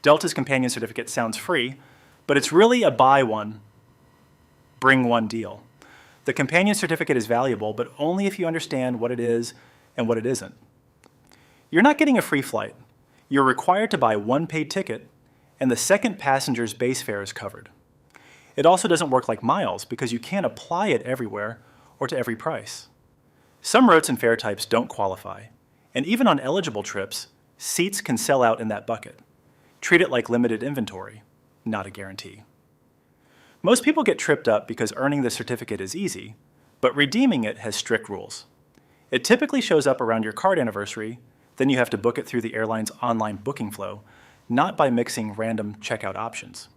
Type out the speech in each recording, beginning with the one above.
Delta's companion certificate sounds free, but it's really a buy one, bring one deal. The companion certificate is valuable, but only if you understand what it is and what it isn't. You're not getting a free flight. You're required to buy one paid ticket, and the second passenger's base fare is covered. It also doesn't work like miles because you can't apply it everywhere or to every price. Some routes and fare types don't qualify, and even on eligible trips, seats can sell out in that bucket. Treat it like limited inventory, not a guarantee. Most people get tripped up because earning the certificate is easy, but redeeming it has strict rules. It typically shows up around your card anniversary, then you have to book it through the airline's online booking flow, not by mixing random checkout options.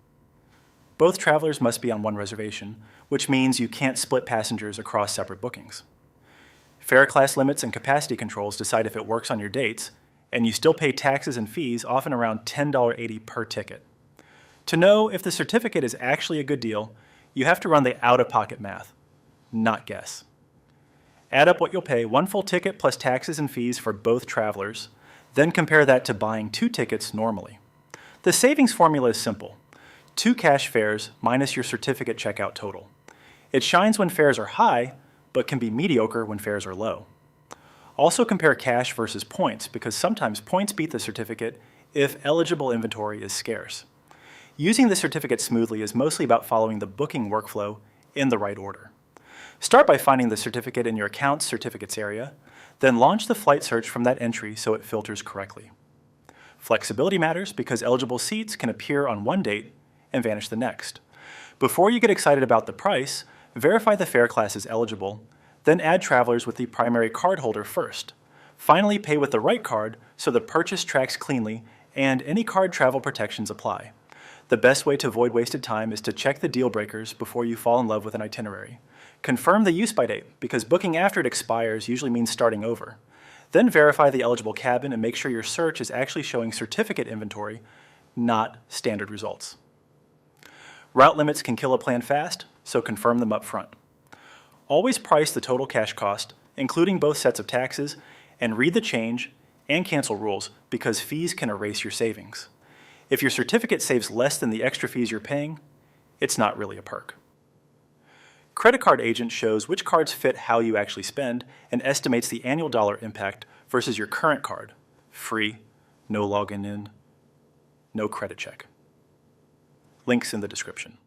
Both travelers must be on one reservation, which means you can't split passengers across separate bookings. Fare class limits and capacity controls decide if it works on your dates, and you still pay taxes and fees, often around $10.80 per ticket. To know if the certificate is actually a good deal, you have to run the out-of-pocket math, not guess. Add up what you'll pay one full ticket plus taxes and fees for both travelers, then compare that to buying 2 tickets normally. The savings formula is simple. 2 cash fares minus your certificate checkout total. It shines when fares are high, but can be mediocre when fares are low. Also compare cash versus points, because sometimes points beat the certificate if eligible inventory is scarce. Using the certificate smoothly is mostly about following the booking workflow in the right order. Start by finding the certificate in your account's certificates area, then launch the flight search from that entry so it filters correctly. Flexibility matters because eligible seats can appear on one date and vanish the next. Before you get excited about the price, verify the fare class is eligible, then add travelers with the primary card holder first. Finally, pay with the right card so the purchase tracks cleanly and any card travel protections apply. The best way to avoid wasted time is to check the deal breakers before you fall in love with an itinerary. Confirm the use by date, because booking after it expires usually means starting over. Then verify the eligible cabin and make sure your search is actually showing certificate inventory, not standard results. Route limits can kill a plan fast, so confirm them up front. Always price the total cash cost, including both sets of taxes, and read the change and cancel rules because fees can erase your savings. If your certificate saves less than the extra fees you're paying, it's not really a perk. CreditCardAgent shows which cards fit how you actually spend and estimates the annual dollar impact versus your current card. Free, no login in, no credit check. Links in the description.